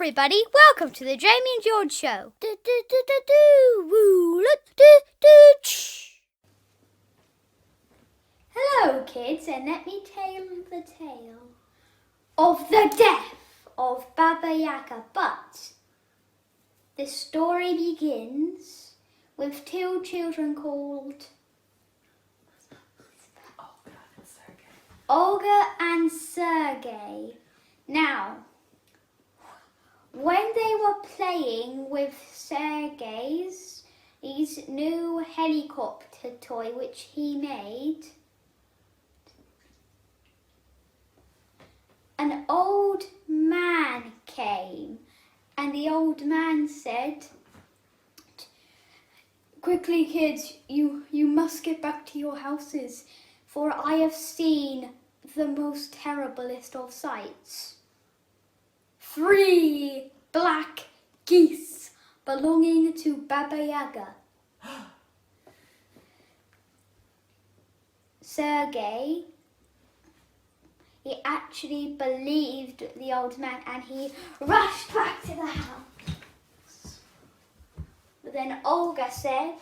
everybody, welcome to the Jamie and George Show. Hello kids, and let me tell the tale of the death of Babba Yagga. But the story begins with two children called Olga and Sergey. Now, when they were playing with Sergey's new helicopter toy which he made, an old man came, and the old man said, "Quickly kids, you must get back to your houses, for I have seen the most terriblest of sights. 3 black geese belonging to Babba Yagga." Sergey, he actually believed the old man and he rushed back to the house. But then Olga said,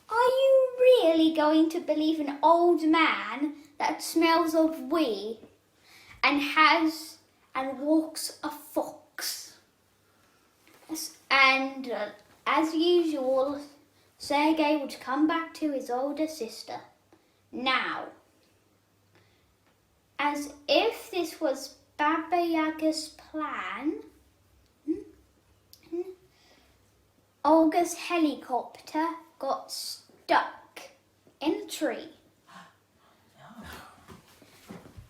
"Are you really going to believe an old man that smells of wee and walks a fox?" And as usual, Sergey would come back to his older sister. Now, as if this was Babba Yagga's plan, Olga's helicopter got stuck in a tree.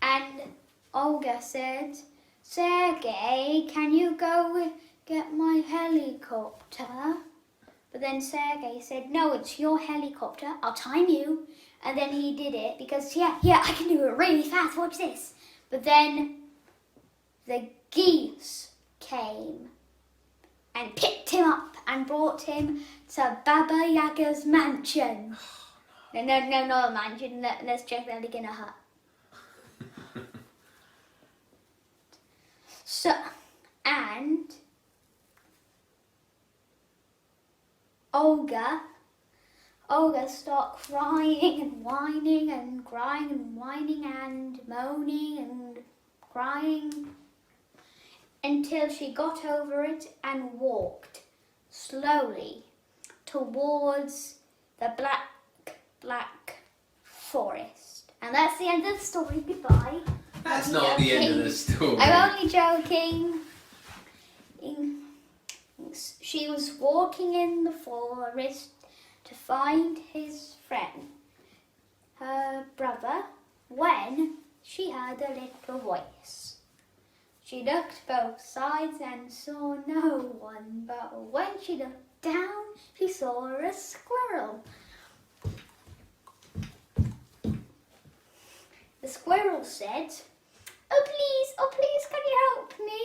And Olga said, "Sergey, can you go get my helicopter?" But then Sergey said, "No, it's your helicopter. I'll time you." And then he did it because, yeah, I can do it really fast. Watch this. But then the geese came and picked him up and brought him to Babba Yagga's mansion. No, not a mansion. Let's check that again, a hut. So, and Olga started crying and whining and crying and whining and moaning and crying until she got over it and walked slowly towards the black forest. And that's the end of the story. Goodbye. That's not the end of the story. I'm only joking. She was walking in the forest to find his friend, her brother, when she heard a little voice. She looked both sides and saw no one, but when she looked down, she saw a squirrel. The squirrel said, Oh please, can you help me?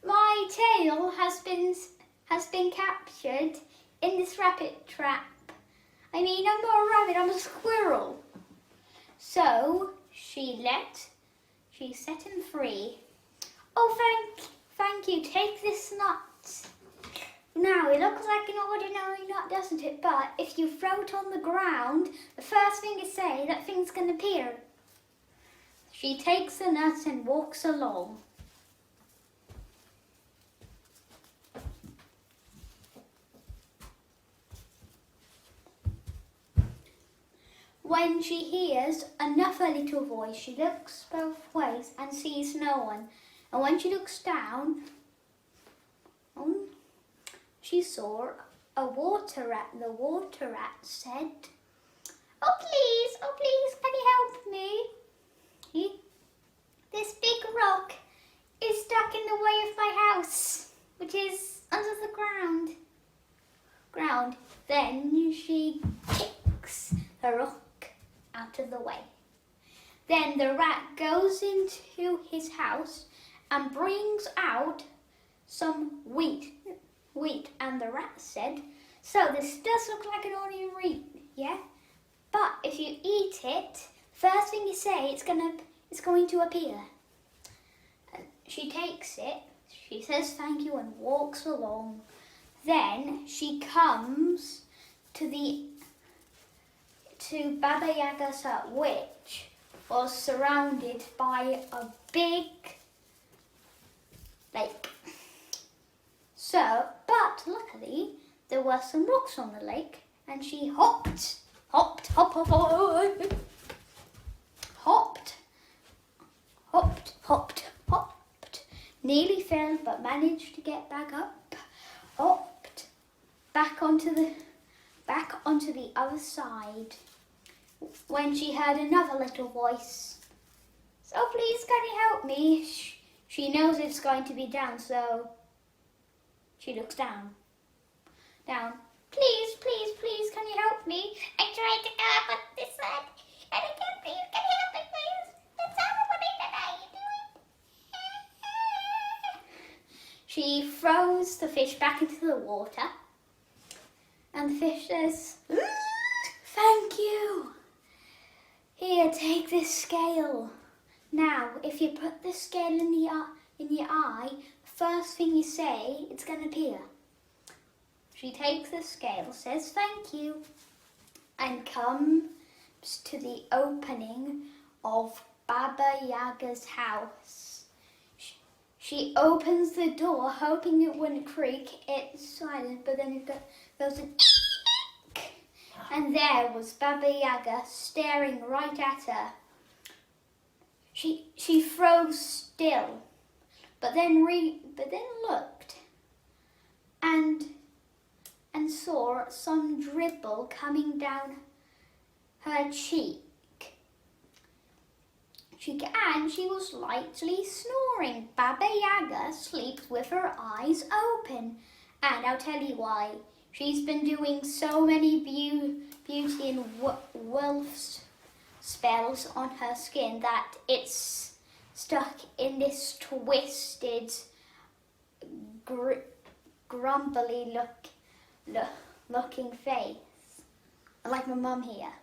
My tail has been captured in this rabbit trap. I mean, I'm not a rabbit, I'm a squirrel." So she set him free. "Oh, thank you, take this nut. Now, it looks like an ordinary nut, doesn't it? But if you throw it on the ground, the first thing you say, that thing's going to appear." She takes the nut and walks along. When she hears another little voice, she looks both ways and sees no one. And when she looks down, she saw a water rat. The water rat said, Oh please, can you help me? This big rock is stuck in the way of my house, which is under the ground. Then she kicks the rock out of the way. Then the rat goes into his house and brings out some wheat. And the rat said, "So this does look like an ordinary wheat, yeah? But if you eat it, first thing you say, it's going to appear." she takes it, she says thank you and walks along. Then she comes to Babba Yaga's hut, which was surrounded by a big lake. So, but luckily there were some rocks on the lake, and she hopped, nearly fell but managed to get back up, hopped back onto the other side, when she heard another little voice. So please can you help me? She knows it's going to be down, so she looks down. Please, can you help me? I tried to go up on this side and I can't breathe. Can you help me, please? It's happening tonight. She throws the fish back into the water, and the fish says, thank you. Here, take this scale. Now, if you put the scale in your eye, first thing you say, it's going to appear. She takes the scale, says thank you, and comes to the opening of Babba Yaga's house. She opens the door, hoping it wouldn't creak. It's silent, but then it goes an eek, and there was Babba Yaga staring right at her. She froze still, but then looked and saw some dribble coming down her cheek. She was lightly snoring. Babba Yaga sleeps with her eyes open, and I'll tell you why. She's been doing so many beauty and wolf spells on her skin that it's stuck in this twisted, grumbly looking face. Like my mum here.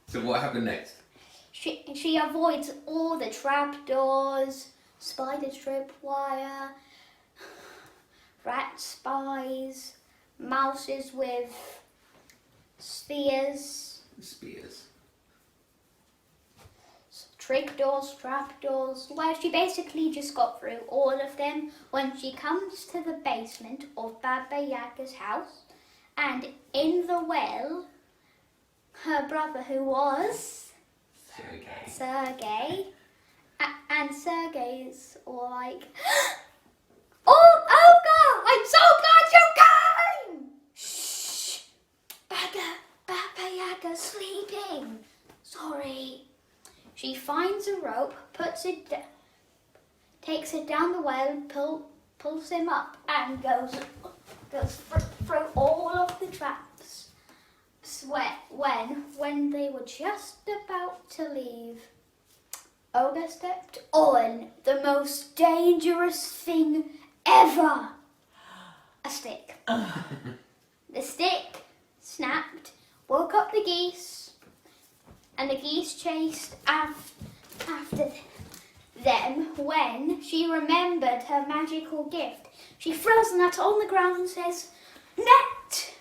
So what happened next? She avoids all the trapdoors, spider trip wire, rat spies, mouses with spears, trick doors, trap doors. Well, she basically just got through all of them when she comes to the basement of Babba Yaga's house, and in the well, her brother, who was Sergey, and Sergey's all like, oh, Olga, I'm so glad you came! Shh, Babba Yaga's sleeping. Sorry. She finds a rope, takes it down the well, pulls him up, and goes through all of the traps. When they were just about to leave, Olga stepped on the most dangerous thing ever. A stick. The stick snapped, woke up the geese, and the geese chased after them. When she remembered her magical gift, she throws the net on the ground and says, net!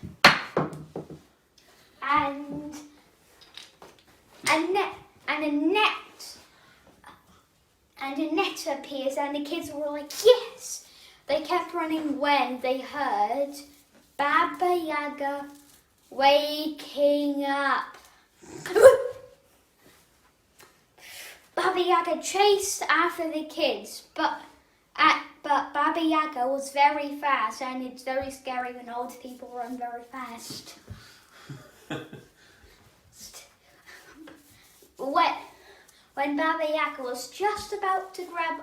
And a net appears, and the kids were like, yes! They kept running when they heard Babba Yaga waking up. Babba Yaga chased after the kids, but Babba Yaga was very fast, and it's very scary when old people run very fast. When Babba Yagga was just about to grab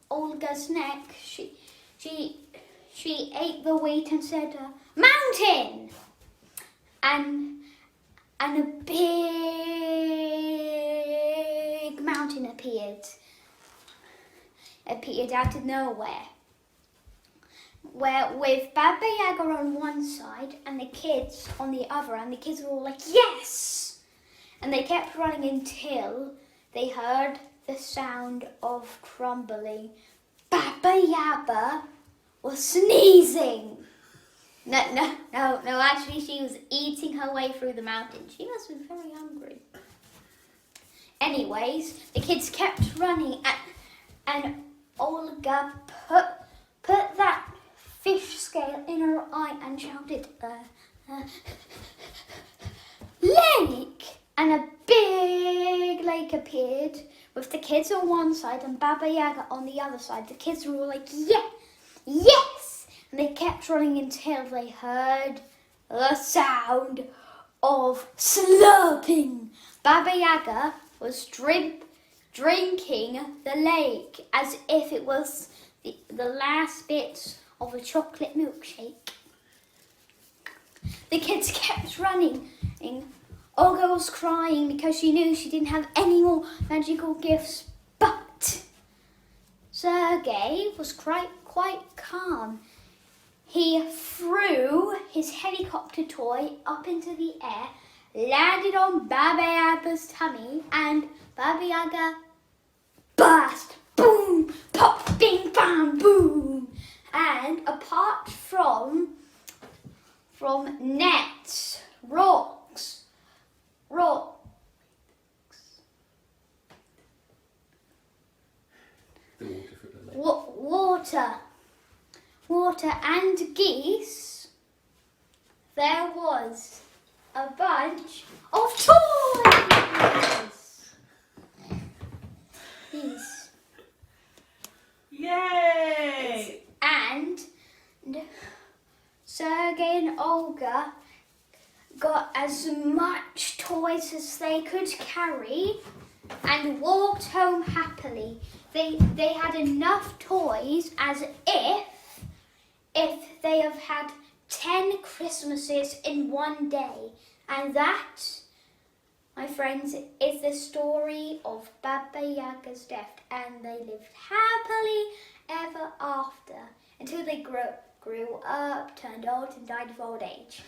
Olga's neck, she ate the wheat and said, "Mountain!" And a big mountain appeared out of nowhere, with Babba Yagga on one side and the kids on the other, and the kids were all like, yes! And they kept running until they heard the sound of crumbling. Babba Yagga was sneezing. No, actually she was eating her way through the mountain. She must have been very hungry. Anyways, the kids kept running and Olga put that fish scale in her eye and shouted, lake! And a big lake appeared with the kids on one side and Babba Yagga on the other side. The kids were all like, yeah, yes! And they kept running until they heard the sound of slurping. Babba Yagga was drinking the lake as if it was the last bits of a chocolate milkshake. The kids kept running. Olga was crying because she knew she didn't have any more magical gifts, but Sergei was quite calm. He threw his helicopter toy up into the air, landed on Babba Yagga's tummy, and Babba Yagga burst. Boom! Pop! Bing! Bam! Boom! And apart from nets, rocks, water and geese, there was a bunch of toys. These. Yay! And Sergei and Olga got as much toys as they could carry and walked home happily. They had enough toys as if they have had 10 Christmases in one day. And that, my friends, is the story of Babba Yagga's death. And they lived happily ever after until they grew up, turned old, and died of old age.